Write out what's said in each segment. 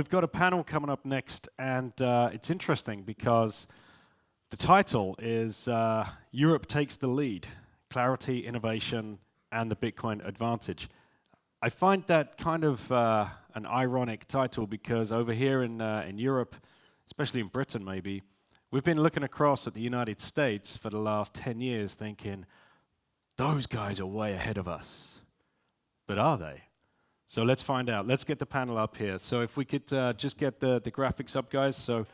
we've got a panel coming up next, and it's interesting because the title is Europe Takes the Lead, Clarity, Innovation, and the Bitcoin Advantage. I find that kind of an ironic title because over here in Europe, especially in Britain maybe, we've been looking across at the United States for the last 10 years thinking, those guys are way ahead of us. But are they? So let's find out. Let's get the panel up here. So if we could just get the graphics up, guys, so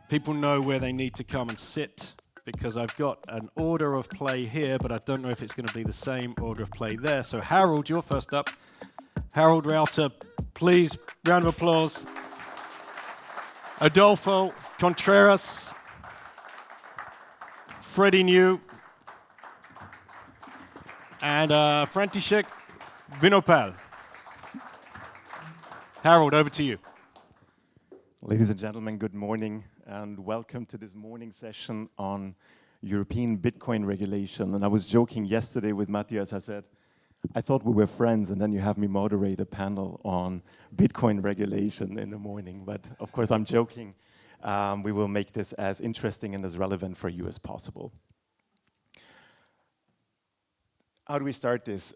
people know where they need to come and sit, because I've got an order of play here, but I don't know if it's going to be the same order of play there. So Harald, you're first up. Harald Rauter, please, round of applause. Adolfo Contreras. Freddie New. And František Vinopal. Harald, over to you. Ladies and gentlemen, good morning, and welcome to this morning session on European Bitcoin regulation. And I was joking yesterday with Matthias. I said, I thought we were friends, and then you have me moderate a panel on Bitcoin regulation in the morning. But of course, I'm joking. We will make this as interesting and as relevant for you as possible. How do we start this?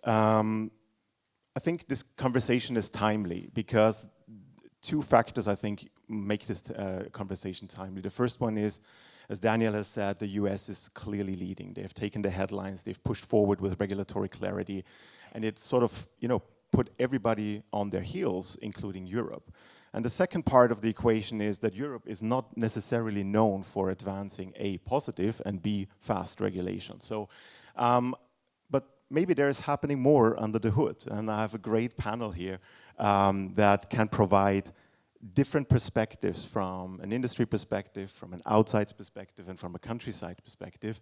I think this conversation is timely because two factors, I think, make this conversation timely. The first one is, as Daniel has said, the US is clearly leading. They've taken the headlines, they've pushed forward with regulatory clarity, and it's sort of, put everybody on their heels, including Europe. And the second part of the equation is that Europe is not necessarily known for advancing A, positive, and B, fast regulation. So, but maybe there is happening more under the hood, and I have a great panel here that can provide different perspectives from an industry perspective, from an outside perspective, and from a countryside perspective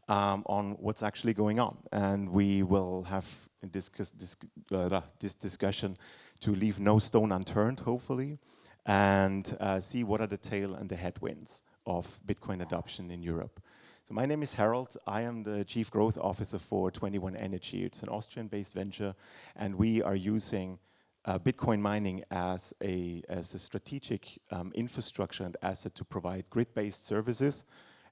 on what's actually going on. And we will have this discussion to leave no stone unturned, hopefully, and see what are the tail and the headwinds of Bitcoin adoption in Europe. So my name is Harald. I am the Chief Growth Officer for 21 Energy. It's an Austrian-based venture, and we are using Bitcoin mining as a strategic infrastructure and asset to provide grid-based services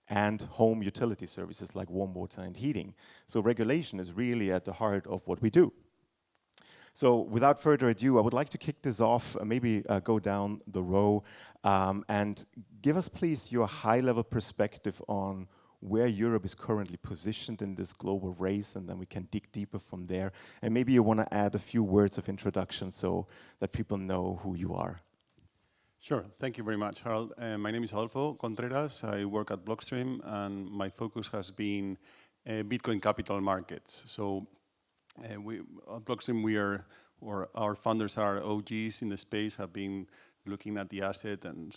and home utility services like warm water and heating. So regulation is really at the heart of what we do. So without further ado, I would like to kick this off, maybe go down the row, and give us, please, your high-level perspective on where Europe is currently positioned in this global race, and then we can dig deeper from there. And maybe you want to add a few words of introduction so that people know who you are. Sure, thank you very much, Harald. My name is Adolfo Contreras. I work at Blockstream, and my focus has been Bitcoin capital markets. So at Blockstream, our founders are OGs in the space, have been looking at the asset, and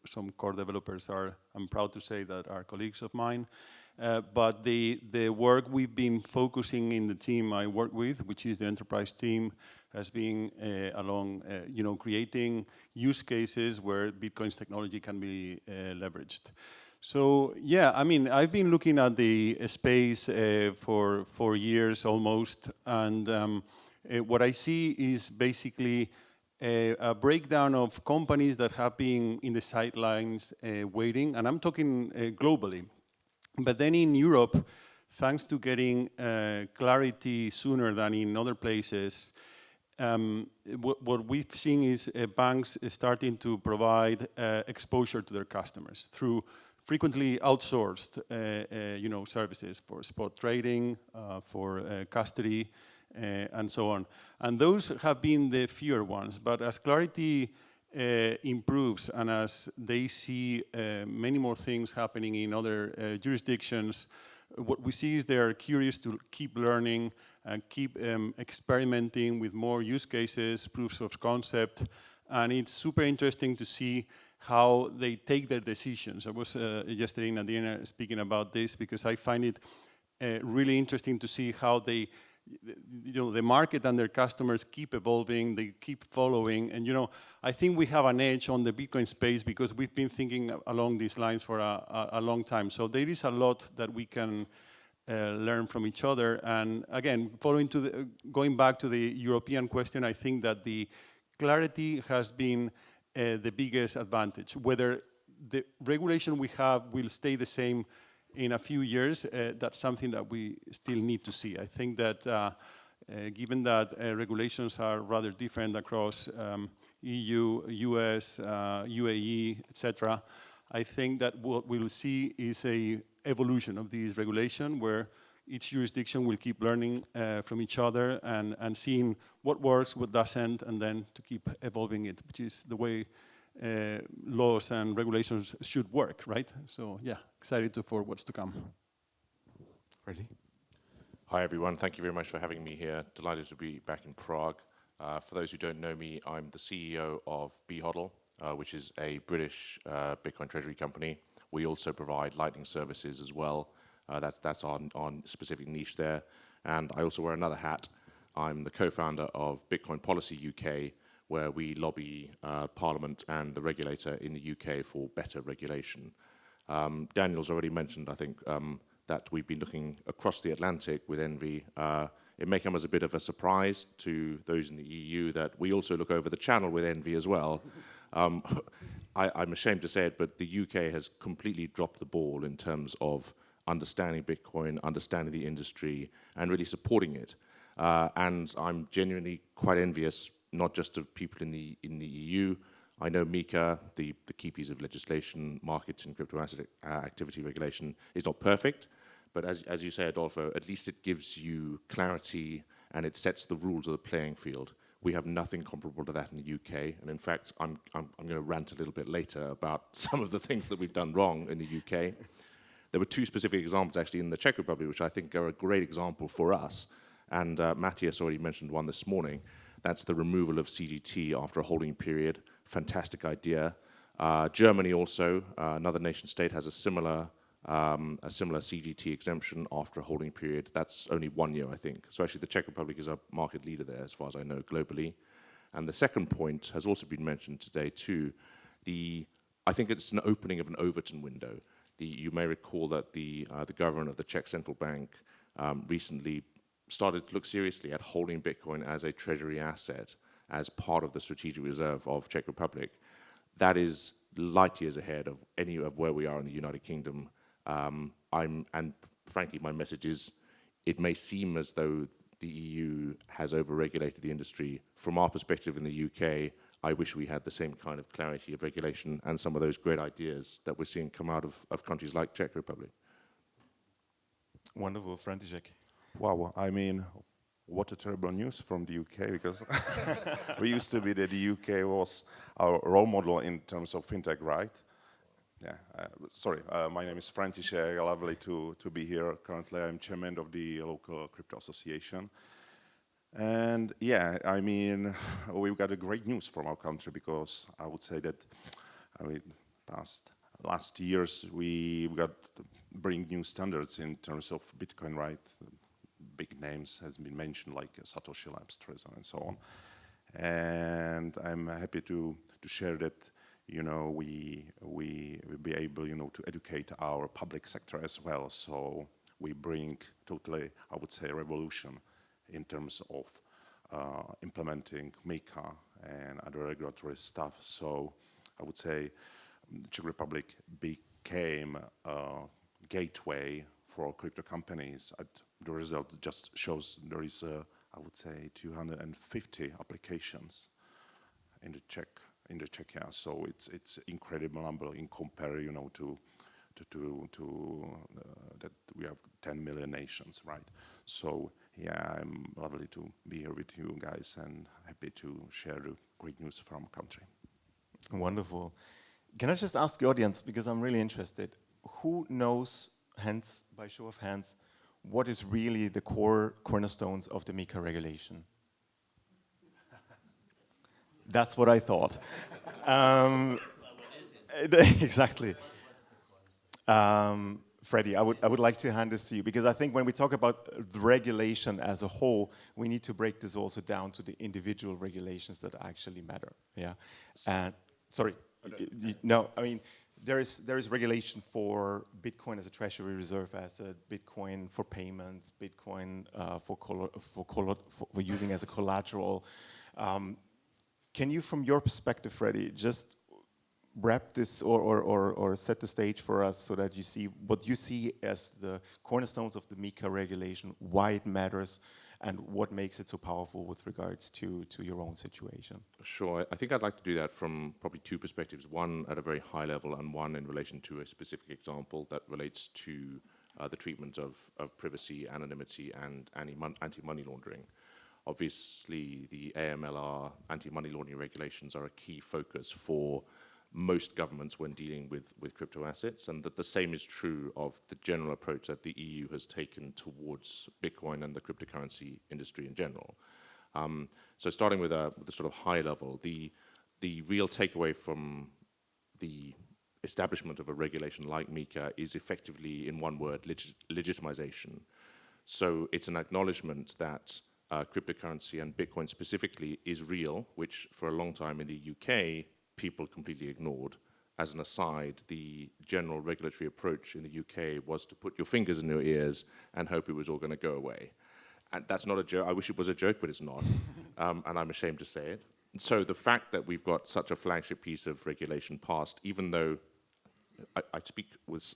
some core developers I'm proud to say that are colleagues of mine. But the work we've been focusing in the team I work with, which is the enterprise team, has been along creating use cases where Bitcoin's technology can be leveraged. So yeah, I mean, I've been looking at the space for 4 years almost, and what I see is basically a breakdown of companies that have been in the sidelines waiting, and I'm talking globally. But then in Europe, thanks to getting clarity sooner than in other places, what we've seen is banks starting to provide exposure to their customers through frequently outsourced services for spot trading, for custody, and so on. And those have been the fewer ones, but as clarity improves and as they see many more things happening in other jurisdictions, what we see is they are curious to keep learning and keep experimenting with more use cases, proofs of concept, and it's super interesting to see how they take their decisions. I was yesterday in Adina speaking about this because I find it really interesting to see how the market and their customers keep evolving, they keep following, and I think we have an edge on the Bitcoin space because we've been thinking along these lines for a long time. So there is a lot that we can learn from each other. And again, going back to the European question, I think that the clarity has been the biggest advantage. Whether the regulation we have will stay the same in a few years, that's something that we still need to see. I think that given that regulations are rather different across EU, US, UAE, etc., I think that what we'll see is a evolution of these regulation where each jurisdiction will keep learning from each other and seeing what works, what doesn't, and then to keep evolving it, which is the way laws and regulations should work, right? So yeah, excited for what's to come. Freddie? Hi everyone, thank you very much for having me here. Delighted to be back in Prague. For those who don't know me, I'm the CEO of HODL, which is a British Bitcoin treasury company. We also provide Lightning services as well. That's on specific niche there. And I also wear another hat. I'm the co-founder of Bitcoin Policy UK, where we lobby Parliament and the regulator in the UK for better regulation. Daniel's already mentioned, I think, that we've been looking across the Atlantic with Envy. It may come as a bit of a surprise to those in the EU that we also look over the channel with Envy as well. I'm ashamed to say it, but the UK has completely dropped the ball in terms of understanding Bitcoin, understanding the industry, and really supporting it. And I'm genuinely quite envious, not just of people in the EU. I know MiCA, the key piece of legislation, markets and crypto asset activity regulation, is not perfect. But as you say, Adolfo, at least it gives you clarity and it sets the rules of the playing field. We have nothing comparable to that in the UK. And in fact, I'm going to rant a little bit later about some of the things that we've done wrong in the UK. There were two specific examples actually in the Czech Republic, which I think are a great example for us. And Matthias already mentioned one this morning. That's the removal of CGT after a holding period. Fantastic idea. Germany also, another nation state, has a similar CGT exemption after a holding period. That's only 1 year, I think. So actually the Czech Republic is a market leader there, as far as I know, globally. And the second point has also been mentioned today too. I think it's an opening of an Overton window. You may recall that the governor of the Czech Central Bank recently started to look seriously at holding Bitcoin as a treasury asset, as part of the strategic reserve of Czech Republic. That is light years ahead of any of where we are in the United Kingdom. And frankly, my message is, it may seem as though the EU has over-regulated the industry. From our perspective in the UK, I wish we had the same kind of clarity of regulation and some of those great ideas that we're seeing come out of countries like Czech Republic. Wonderful, František. Wow, I mean, what a terrible news from the UK, because we used to be that the UK was our role model in terms of fintech, right? Yeah, sorry, my name is František, lovely to be here. Currently, I'm chairman of the local crypto association. And yeah, I mean, we've got a great news from our country, because I would say that, I mean, last years we got bring new standards in terms of Bitcoin, right? Big names has been mentioned, like Satoshi Labs, Trezor, and so on. And I'm happy to share that, you know, we will be able, you know, to educate our public sector as well. So we bring totally, I would say, a revolution in terms of implementing MiCA and other regulatory stuff. So I would say the Czech Republic became a gateway for crypto companies. The result just shows there is, I would say, 250 applications in the Czech, yeah. So it's incredible number in compare, you know, to that we have 10 million nations, right? So yeah, I'm lovely to be here with you guys and happy to share the great news from country. Wonderful. Can I just ask the audience, because I'm really interested, who knows, hands, by show of hands, what is really the cornerstones of the MiCA regulation? That's what I thought. Exactly. Freddie, I would like to hand this to you, because I think when we talk about the regulation as a whole, we need to break this also down to the individual regulations that actually matter. Yeah. And sorry, no, I mean, there is regulation for Bitcoin as a treasury reserve asset, Bitcoin for payments, Bitcoin for using as a collateral. Can you, from your perspective, Freddie, just wrap this or set the stage for us so that you see what you see as the cornerstones of the MiCA regulation, why it matters, and what makes it so powerful with regards to your own situation? Sure. I think I'd like to do that from probably two perspectives, one at a very high level and one in relation to a specific example that relates to the treatment of privacy, anonymity, and anti-money laundering. Obviously, the AMLR anti-money laundering regulations are a key focus for most governments when dealing with crypto assets, and that the same is true of the general approach that the EU has taken towards Bitcoin and the cryptocurrency industry in general. So starting with the sort of high level, the real takeaway from the establishment of a regulation like MiCA is effectively, in one word, legitimization. So it's an acknowledgement that cryptocurrency and Bitcoin specifically is real, which for a long time in the UK, people completely ignored. As an aside, the general regulatory approach in the UK was to put your fingers in your ears and hope it was all going to go away. And that's not a joke. I wish it was a joke, but it's not. And I'm ashamed to say it. So the fact that we've got such a flagship piece of regulation passed, even though I speak with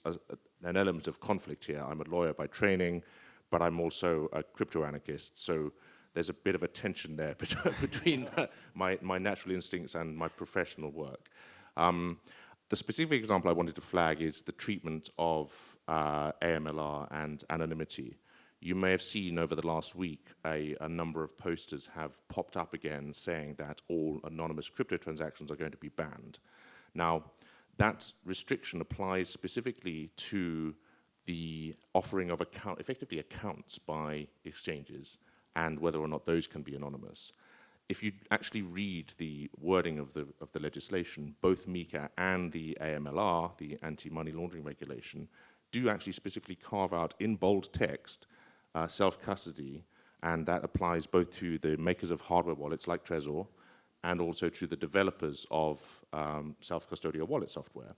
an element of conflict here. I'm a lawyer by training, but I'm also a crypto anarchist. So there's a bit of a tension there between my natural instincts and my professional work. The specific example I wanted to flag is the treatment of AMLR and anonymity. You may have seen over the last week a number of posters have popped up again saying that all anonymous crypto transactions are going to be banned. Now, that restriction applies specifically to the offering of effectively accounts by exchanges and whether or not those can be anonymous. If you actually read the wording of the legislation, both MiCA and the AMLR, the anti-money laundering regulation, do actually specifically carve out in bold text self-custody, and that applies both to the makers of hardware wallets like Trezor and also to the developers of self-custodial wallet software.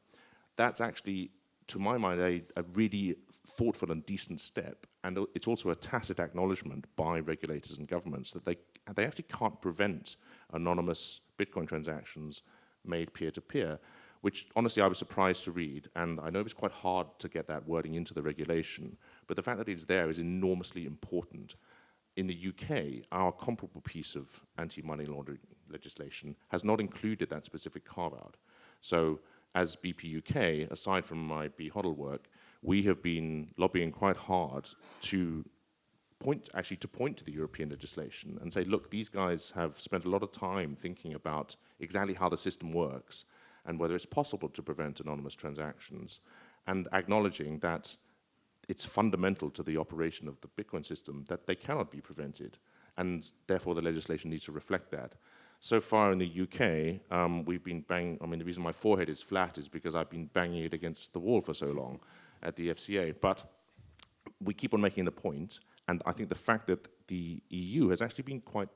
That's actually, to my mind, a really thoughtful and decent step, and it's also a tacit acknowledgement by regulators and governments that they actually can't prevent anonymous Bitcoin transactions made peer-to-peer, which honestly I was surprised to read, and I know it was quite hard to get that wording into the regulation, but the fact that it's there is enormously important. In the UK, our comparable piece of anti-money laundering legislation has not included that specific carve-out. So as BP UK, aside from my HODL work, we have been lobbying quite hard to point to the European legislation and say, look, these guys have spent a lot of time thinking about exactly how the system works and whether it's possible to prevent anonymous transactions, and acknowledging that it's fundamental to the operation of the Bitcoin system that they cannot be prevented, and therefore the legislation needs to reflect that. So far in the UK, we've been banging, the reason my forehead is flat is because I've been banging it against the wall for so long at the FCA, but we keep on making the point, and I think the fact that the EU has actually been quite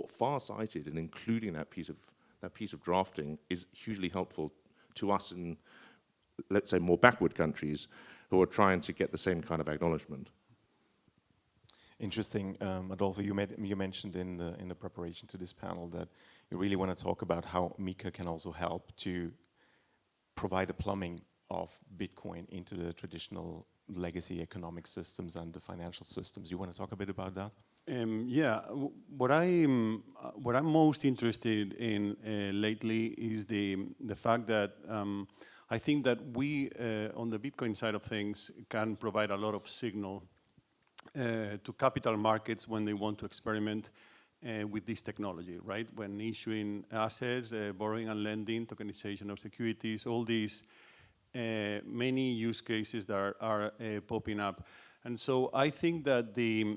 far-sighted in including that piece of drafting is hugely helpful to us in, let's say, more backward countries who are trying to get the same kind of acknowledgement. Interesting, Adolfo. You mentioned in the preparation to this panel that you really want to talk about how MiCA can also help to provide a plumbing of Bitcoin into the traditional legacy economic systems and the financial systems. You want to talk a bit about that? Yeah, what I'm most interested in lately is the fact that I think that we, on the Bitcoin side of things, can provide a lot of signal to capital markets when they want to experiment with this technology, right? When issuing assets, borrowing and lending, tokenization of securities, all these many use cases that are popping up. And so I think that the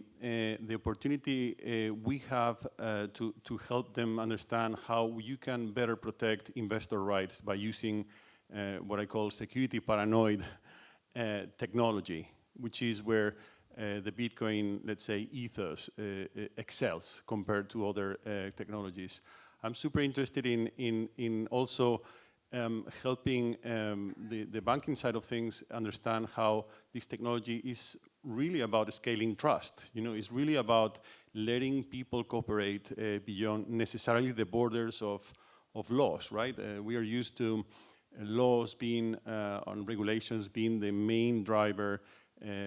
opportunity we have to help them understand how you can better protect investor rights by using what I call security paranoid technology, which is where the Bitcoin, let's say, ethos excels compared to other technologies. I'm super interested in also helping the banking side of things understand how this technology is really about scaling trust. You know, it's really about letting people cooperate beyond necessarily the borders of laws, right? We are used to laws being, on regulations being the main driver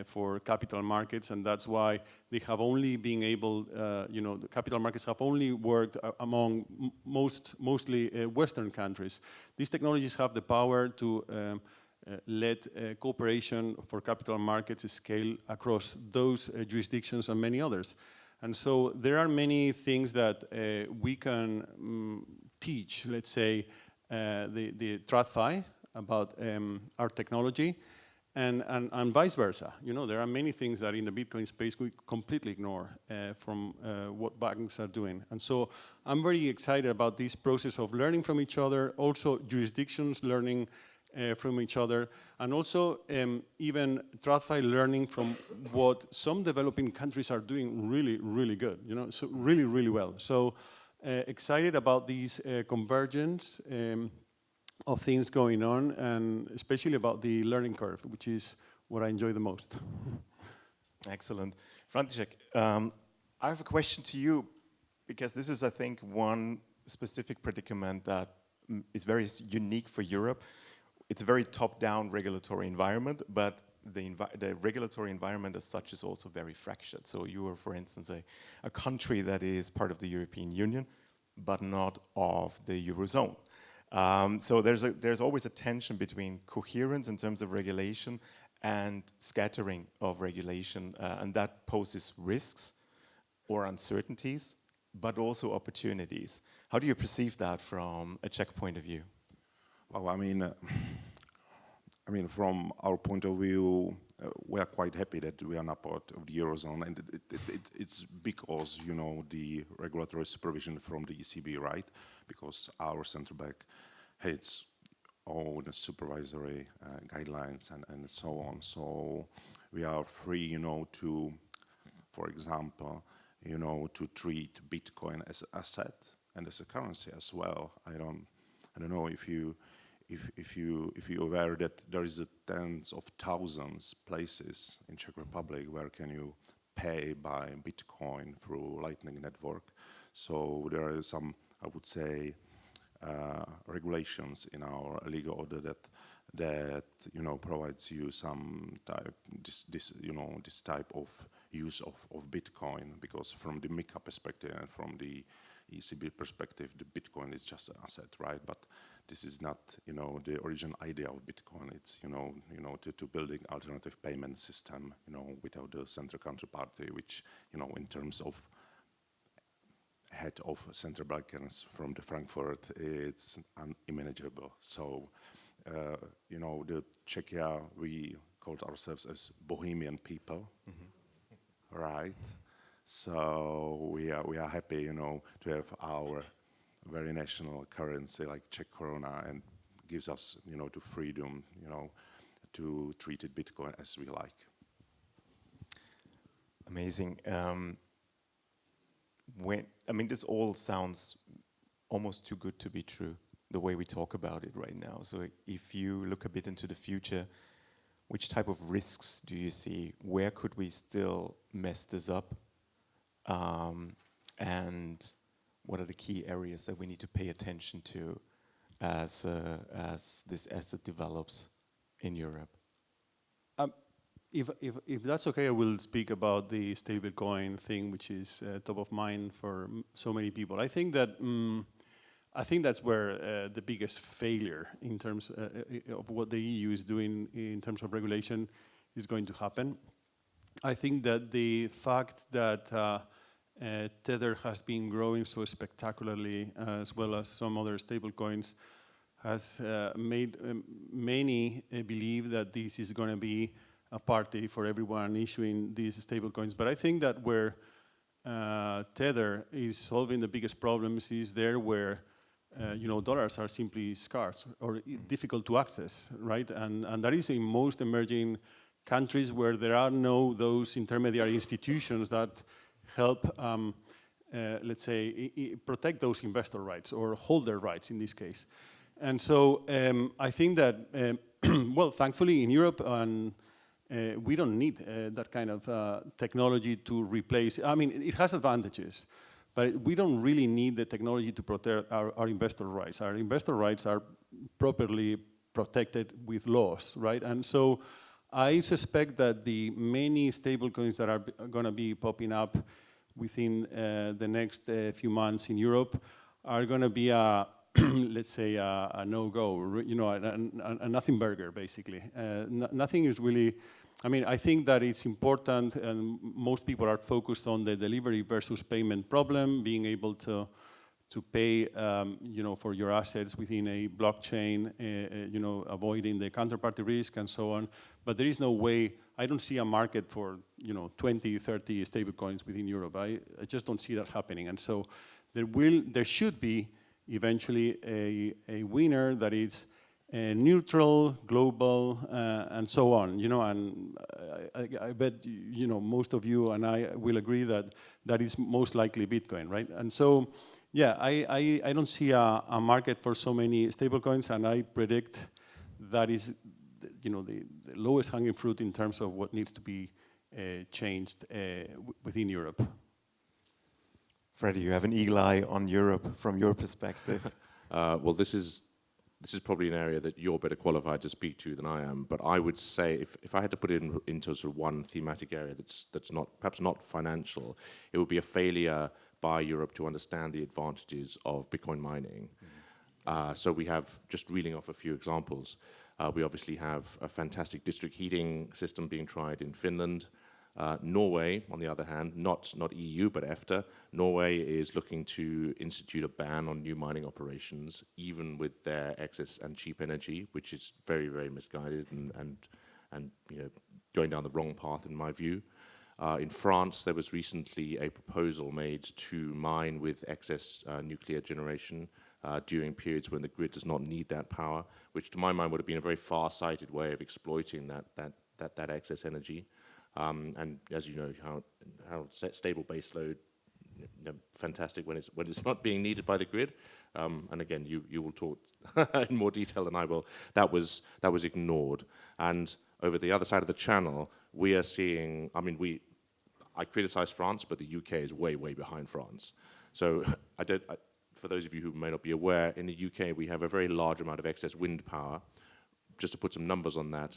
for capital markets, and that's why they have only been able, the capital markets have only worked among mostly Western countries. These technologies have the power to let cooperation for capital markets scale across those jurisdictions and many others. And so there are many things that we can teach, let's say, the TradFi about our technology, and vice versa. There are many things that in the Bitcoin space we completely ignore from what banks are doing. And so I'm very excited about this process of learning from each other, also jurisdictions learning from each other, and also even TradFi learning from what some developing countries are doing really, really good, so really, really well. So excited about these convergence of things going on, and especially about the learning curve, which is what I enjoy the most. Excellent. František, I have a question to you, because this is, I think, one specific predicament that is very unique for Europe. It's a very top-down regulatory environment, but the regulatory environment as such is also very fractured. So you are, for instance, a country that is part of the European Union, but not of the Eurozone. So there's always a tension between coherence in terms of regulation and scattering of regulation, and that poses risks or uncertainties, but also opportunities. How do you perceive that from a Czech point of view? Well, I mean, from our point of view, we are quite happy that we are not part of the Eurozone, and it's because, the regulatory supervision from the ECB, right? Because our central bank has its own supervisory guidelines and so on. So we are free, to, for example, to treat Bitcoin as an asset and as a currency as well. I don't know if you're aware that there is tens of thousands places in Czech Republic where can you pay by Bitcoin through Lightning Network. So there are some, I would say, regulations in our legal order that provides you some type this type of use of Bitcoin, because from the MiCA perspective and from the ECB perspective, the Bitcoin is just an asset, right? But this is not, the original idea of Bitcoin. It's, to building alternative payment system, without the central counterparty, which, in terms of head of central bankers from the Frankfurt, it's unmanageable. So, the Czechia, we called ourselves as Bohemian people, right? So we are happy, to have our very national currency like Czech koruna, and gives us, the freedom, to treat it Bitcoin as we like. Amazing. This all sounds almost too good to be true, the way we talk about it right now. So if you look a bit into the future, which type of risks do you see? Where could we still mess this up? And what are the key areas that we need to pay attention to as this asset develops in Europe? If that's okay, I will speak about the stablecoin thing, which is top of mind for so many people. I think that's where the biggest failure in terms of what the EU is doing in terms of regulation is going to happen. I think that the fact that Tether has been growing so spectacularly, as well as some other stablecoins, has made many believe that this is going to be a party for everyone issuing these stablecoins. But I think that where Tether is solving the biggest problems is there where dollars are simply scarce or difficult to access, right? And that is in most emerging countries where there are no those intermediary institutions that help, let's say, protect those investor rights or holder rights in this case. And so I think that, well, thankfully in Europe and we don't need that kind of technology to replace. I mean, it has advantages, but we don't really need the technology to protect our investor rights. Our investor rights are properly protected with laws, right? And so I suspect that the many stablecoins that are going to be popping up within the next few months in Europe are going to be a let's say a no-go, you know, a nothing burger, basically. Nothing is really, I mean, I think that it's important, and most people are focused on the delivery versus payment problem, being able to pay, you know, for your assets within a blockchain, you know, avoiding the counterparty risk and so on. But there is no way, I don't see a market for, you know, 20, 30 stablecoins within Europe. I just don't see that happening. And so there should be eventually a winner that is neutral, global, and so on. You know, and I bet, you know, most of you and I will agree that that is most likely Bitcoin, right? And so, yeah, I don't see a market for so many stablecoins, and I predict that is, you know, the lowest hanging fruit in terms of what needs to be changed within Europe. Freddie, you have an eagle eye on Europe from your perspective. Well, this is probably an area that you're better qualified to speak to than I am. But I would say, if I had to put it into sort of one thematic area that's not perhaps not financial, it would be a failure by Europe to understand the advantages of Bitcoin mining. So we have, just reeling off a few examples, we obviously have a fantastic district heating system being tried in Finland. Norway, on the other hand, not EU but EFTA, Norway is looking to institute a ban on new mining operations, even with their excess and cheap energy, which is very, very misguided and you know, going down the wrong path in my view. In France, there was recently a proposal made to mine with excess nuclear generation during periods when the grid does not need that power, which to my mind would have been a very far-sighted way of exploiting that excess energy. And as you know, how stable baseload, you know, fantastic when it's not being needed by the grid. And again, you will talk in more detail than I will. That was ignored. And over the other side of the channel, we are seeing. I mean, I criticize France, but the UK is way behind France. So for those of you who may not be aware, in the UK we have a very large amount of excess wind power. Just to put some numbers on that.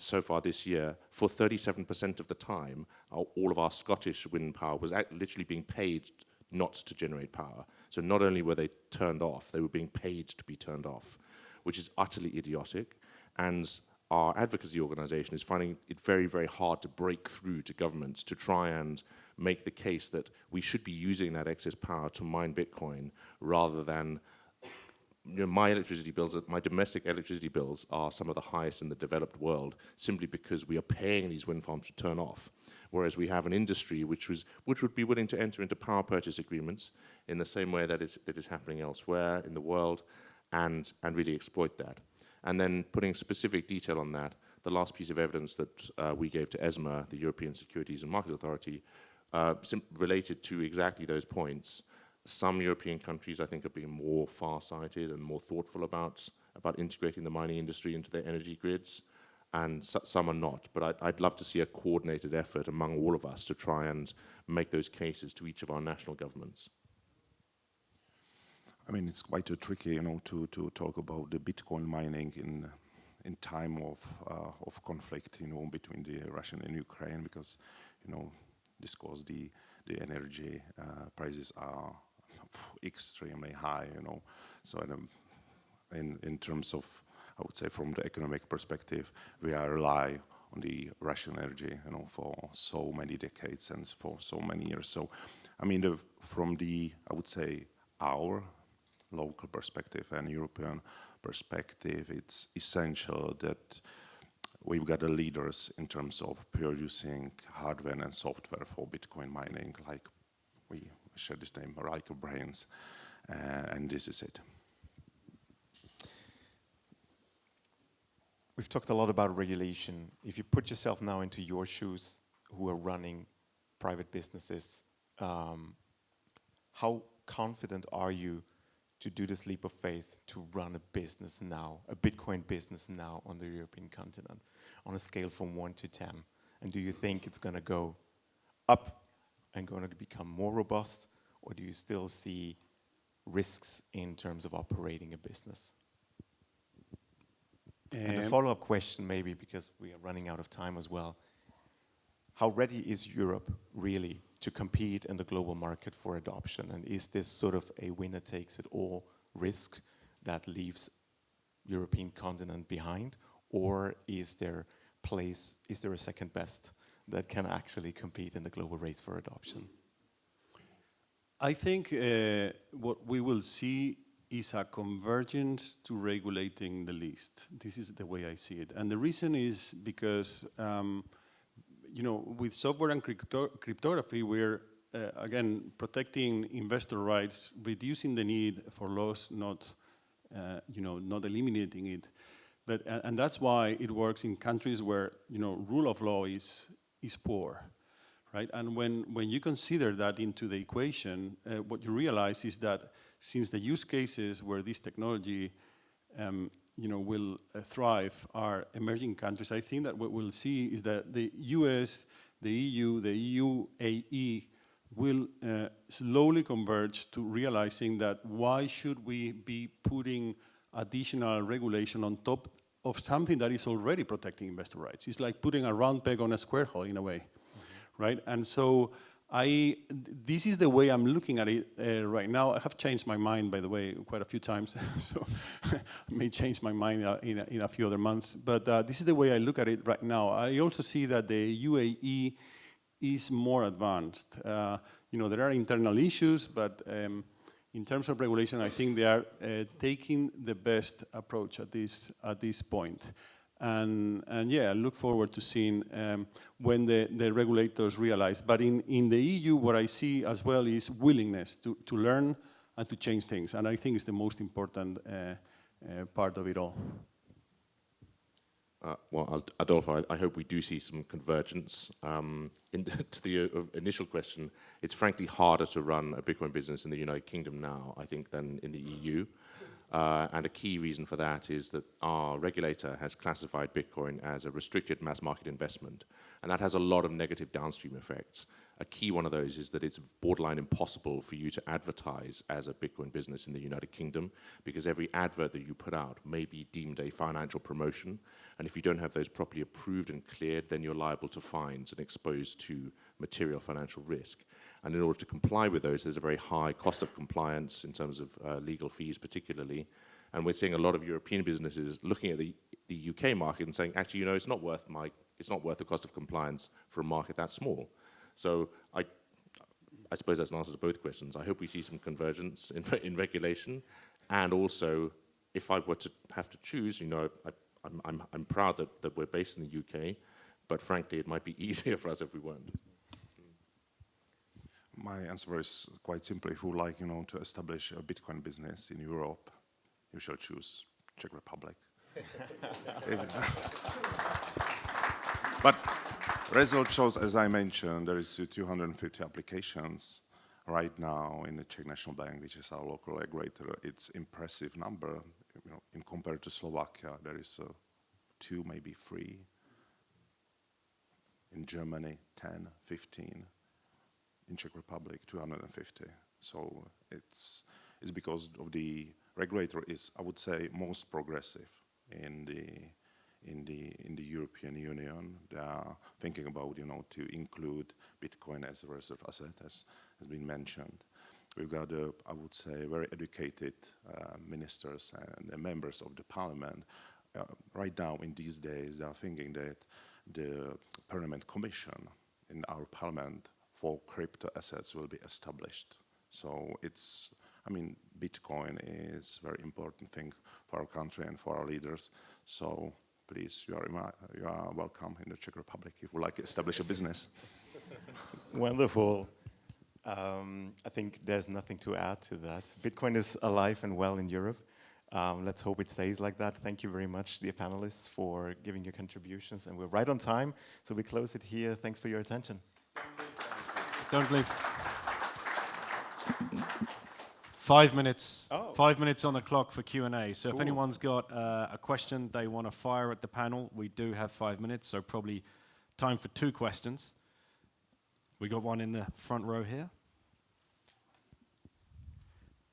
So far this year, for 37% of the time, all of our Scottish wind power was literally being paid not to generate power. So not only were they turned off, they were being paid to be turned off, which is utterly idiotic. And our advocacy organization is finding it very, very hard to break through to governments to try and make the case that we should be using that excess power to mine Bitcoin rather than, you know, my domestic electricity bills are some of the highest in the developed world simply because we are paying these wind farms to turn off. Whereas we have an industry which would be willing to enter into power purchase agreements in the same way that is happening elsewhere in the world and really exploit that. And then putting specific detail on that, the last piece of evidence that we gave to ESMA, the European Securities and Markets Authority, related to exactly those points. Some European countries, I think, are being more far-sighted and more thoughtful about integrating the mining industry into their energy grids, and some are not. But I'd love to see a coordinated effort among all of us to try and make those cases to each of our national governments. I mean, it's quite tricky, you know, to talk about the Bitcoin mining in time of conflict, you know, between the Russia and Ukraine, because, you know, this cause the energy prices are extremely high, you know. So in terms of, I would say, from the economic perspective, we are rely on the Russian energy, you know, for so many decades and for so many years. So, I mean, from the, I would say, our local perspective and European perspective, it's essential that we've got the leaders in terms of producing hardware and software for Bitcoin mining, like we share this name, like brains, and this is it. We've talked a lot about regulation. If you put yourself now into your shoes, who are running private businesses, how confident are you to do this leap of faith to run a business now, a Bitcoin business now on the European continent? on a scale from 1 to 10? And do you think it's going to go up and going to become more robust, or do you still see risks in terms of operating a business? And a follow-up question maybe, because we are running out of time as well. How ready is Europe really to compete in the global market for adoption? And is this sort of a winner-takes-it-all risk that leaves European continent behind? Or is there a second best that can actually compete in the global race for adoption? I think what we will see is a convergence to regulating the least. This is the way I see it. And the reason is because, with software and cryptography, we're, again, protecting investor rights, reducing the need for laws, not eliminating it. And that's why it works in countries where, rule of law is poor. Right? And when you consider that into the equation, what you realize is that since the use cases where this technology will thrive are emerging countries, I think that what we'll see is that the US, the EU, the UAE will slowly converge to realizing that why should we be putting additional regulation on top of something that is already protecting investor rights? It's like putting a round peg on a square hole in a way. Right? And so this is the way I'm looking at it right now. I have changed my mind, by the way, quite a few times. So I may change my mind in a few other months. But this is the way I look at it right now. I also see that the UAE is more advanced. There are internal issues, but in terms of regulation, I think they are taking the best approach at this point. And I look forward to seeing when the regulators realize. But in the EU, what I see as well is willingness to learn and to change things. And I think it's the most important part of it all. Well, Adolfo, I hope we do see some convergence. To the initial question, it's frankly harder to run a Bitcoin business in the United Kingdom now, I think, than in the EU. And a key reason for that is that our regulator has classified Bitcoin as a restricted mass market investment. And that has a lot of negative downstream effects. A key one of those is that it's borderline impossible for you to advertise as a Bitcoin business in the United Kingdom, because every advert that you put out may be deemed a financial promotion. And if you don't have those properly approved and cleared, then you're liable to fines and exposed to material financial risk. And in order to comply with those, there's a very high cost of compliance in terms of legal fees particularly. And we're seeing a lot of European businesses looking at the UK market and saying, actually, it's not worth the cost of compliance for a market that small. So I suppose that's an answer to both questions. I hope we see some convergence in regulation. And also, if I were to have to choose, I'm proud that we're based in the UK, but frankly, it might be easier for us if we weren't. My answer is quite simple. If you would like, to establish a Bitcoin business in Europe, you shall choose Czech Republic. But result shows, as I mentioned, there is 250 applications right now in the Czech National Bank, which is our local regulator. It's impressive number. In compared to Slovakia, there is 2, maybe 3. In Germany, 10, 15. In Czech Republic, 250. So it's because of the regulator is, I would say, most progressive in the European Union. They are thinking about, to include Bitcoin as a reserve asset, as has been mentioned. We've got, I would say, very educated ministers and members of the parliament. Right now, in these days, they are thinking that the Parliament Commission in our parliament for crypto assets will be established. So Bitcoin is a very important thing for our country and for our leaders. So please, you are welcome in the Czech Republic if you would like to establish a business. Wonderful. I think there's nothing to add to that. Bitcoin is alive and well in Europe. Let's hope it stays like that. Thank you very much, dear panelists, for giving your contributions. And we're right on time, so we close it here. Thanks for your attention. Don't leave. 5 minutes. Oh. 5 minutes on the clock for Q&A. So if Cool. anyone's got a question they want to fire at the panel, we do have 5 minutes, so probably time for 2 questions. We got one in the front row here.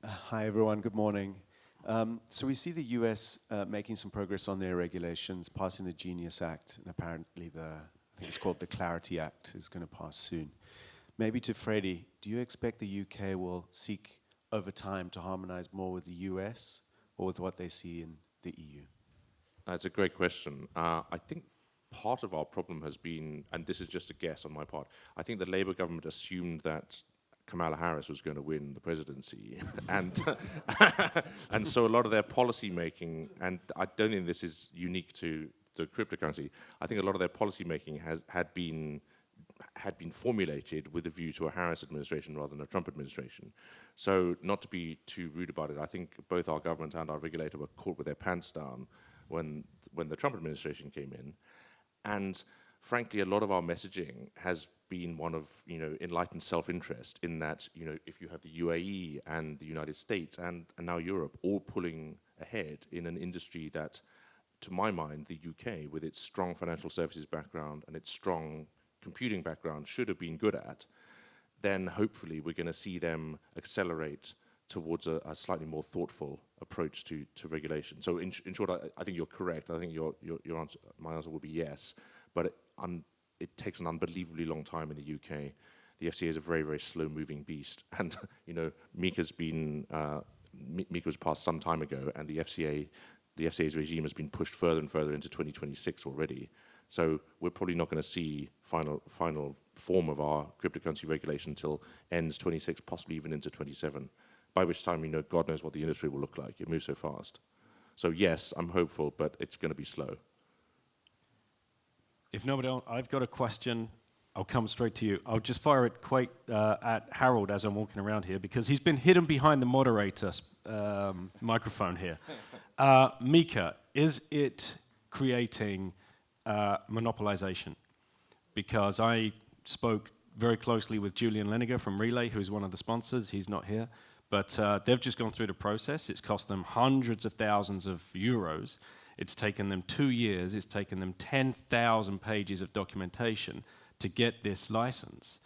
Hi, everyone. Good morning. So we see the US making some progress on their regulations, passing the Genius Act, and apparently I think it's called the Clarity Act, is going to pass soon. Maybe to Freddie, do you expect the UK will seek over time to harmonize more with the US or with what they see in the EU? That's a great question. I think part of our problem has been, and this is just a guess on my part, I think the Labour government assumed that Kamala Harris was going to win the presidency, and and so a lot of their policy making, and I don't think this is unique to the cryptocurrency. I think a lot of their policy making had been formulated with a view to a Harris administration rather than a Trump administration. So not to be too rude about it, I think both our government and our regulator were caught with their pants down when the Trump administration came in, and frankly, a lot of our messaging has been one of enlightened self-interest in that if you have the UAE and the United States and now Europe all pulling ahead in an industry that, to my mind, the UK, with its strong financial services background and its strong computing background, should have been good at, then hopefully we're going to see them accelerate towards a slightly more thoughtful approach to regulation. So in short, I think you're correct. I think your answer, my answer would be yes, but it takes an unbelievably long time in the UK. The FCA is a very, very slow-moving beast, and MiCA was passed some time ago, and the FCA's regime has been pushed further and further into 2026 already. So we're probably not going to see final form of our cryptocurrency regulation until ends 26, possibly even into 27. By which time, God knows what the industry will look like. It moves so fast. So yes, I'm hopeful, but it's going to be slow. If nobody else, I've got a question. I'll come straight to you. I'll just fire it quite at Harald as I'm walking around here, because he's been hidden behind the moderator's microphone here. MiCA, is it creating monopolization? Because I spoke very closely with Julian Leniger from Relay, who's one of the sponsors. He's not here. But they've just gone through the process. It's cost them hundreds of thousands of euros. It's taken them 2 years. It's taken them 10,000 pages of documentation to get this license.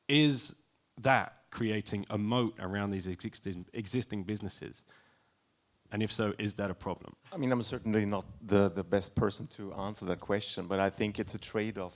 Is that creating a moat around these existing businesses? And if so, is that a problem? I mean, I'm certainly not the best person to answer that question, but I think it's a trade-off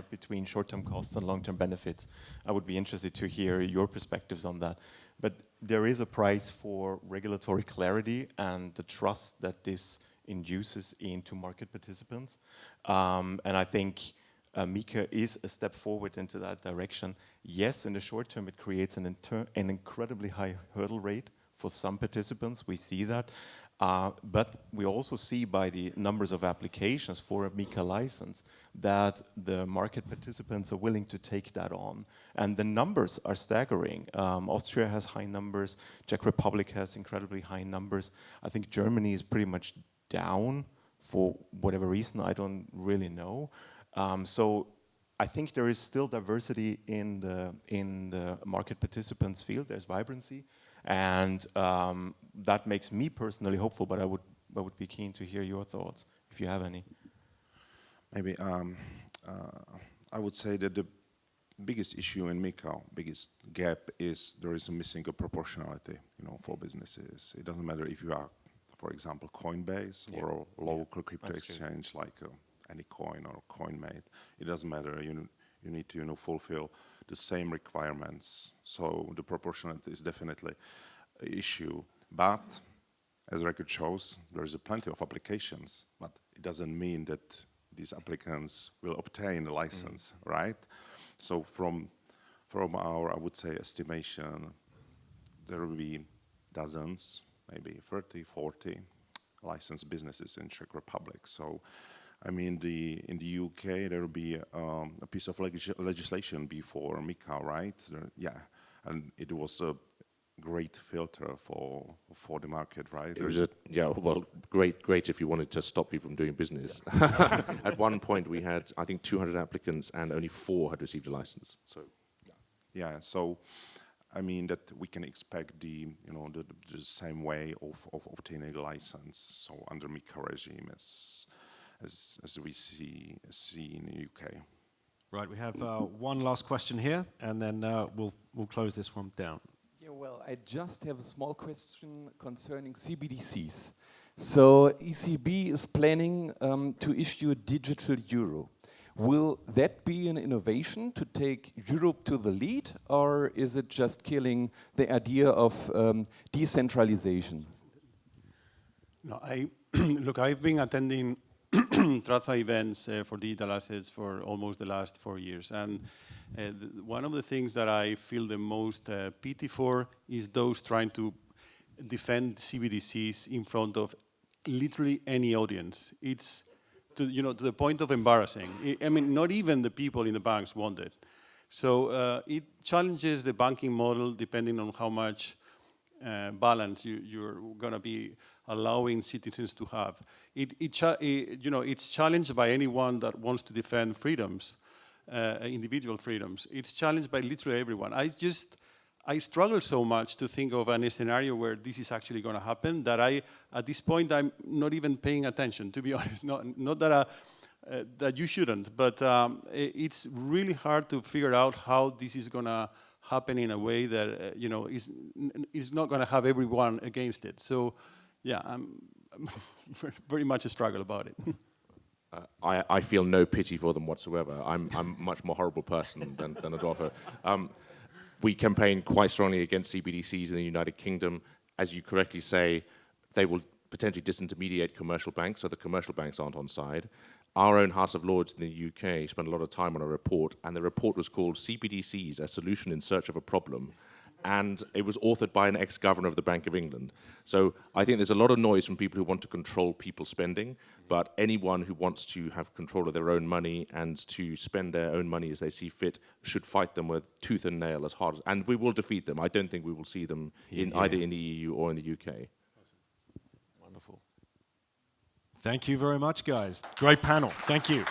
between short-term costs and long-term benefits. I would be interested to hear your perspectives on that. But there is a price for regulatory clarity and the trust that this induces into market participants. And I think MiCA is a step forward into that direction. Yes, in the short term, it creates an incredibly high hurdle rate for some participants. We see that. But we also see by the numbers of applications for a MiCA license that the market participants are willing to take that on. And the numbers are staggering. Austria has high numbers. Czech Republic has incredibly high numbers. I think Germany is pretty much down for whatever reason. I don't really know. So I think there is still diversity in the market participants field. There's vibrancy. And that makes me personally hopeful, but I would be keen to hear your thoughts, if you have any. Maybe I would say that the biggest issue in MiCA, biggest gap, is there is a missing of proportionality, for businesses. It doesn't matter if you are, for example, Coinbase or a local crypto exchange like AnyCoin or CoinMate. It doesn't matter. You need to fulfill the same requirements. So the proportionality is definitely an issue. But as record shows, there is plenty of applications, but it doesn't mean that these applicants will obtain a license, right? So from our, I would say, estimation, there will be dozens, maybe 30, 40 licensed businesses in Czech Republic. So I mean, in the UK, there will be a piece of legislation before MiCA, right? Yeah, and it was a great filter for the market, right? It was great if you wanted to stop people from doing business. At one point, we had, I think, 200 applicants, and only 4 had received a license. So, yeah. So, I mean that we can expect the same way of obtaining a license, so under MiCA regime as we see in the UK. Right, we have one last question here, and then we'll close this one down. Yeah, well, I just have a small question concerning CBDCs. So ECB is planning to issue a digital euro. Will that be an innovation to take Europe to the lead, or is it just killing the idea of decentralization? No, look, I've been attending TradFi events for digital assets for almost the last 4 years, and one of the things that I feel the most pity for is those trying to defend CBDCs in front of literally any audience. It's to the point of embarrassing. I mean, not even the people in the banks want it. So it challenges the banking model depending on how much balance you're going to be allowing citizens to have. It's challenged by anyone that wants to defend freedoms, individual freedoms. It's challenged by literally everyone. I struggle so much to think of a scenario where this is actually going to happen that at this point, I'm not even paying attention, to be honest. Not that that you shouldn't, but it's really hard to figure out how this is going to happen in a way that is not going to have everyone against it. So, yeah, I'm very much a struggle about it. I feel no pity for them whatsoever. I'm a much more horrible person than Adolfo. We campaign quite strongly against CBDCs in the United Kingdom. As you correctly say, they will potentially disintermediate commercial banks, so the commercial banks aren't on side. Our own House of Lords in the UK spent a lot of time on a report, and the report was called CBDCs, a Solution in Search of a Problem. And it was authored by an ex-governor of the Bank of England. So I think there's a lot of noise from people who want to control people's spending, but anyone who wants to have control of their own money and to spend their own money as they see fit should fight them with tooth and nail as hard as, and we will defeat them. I don't think we will see them either in the EU or in the UK. Awesome. Wonderful. Thank you very much, guys. Great panel. Thank you.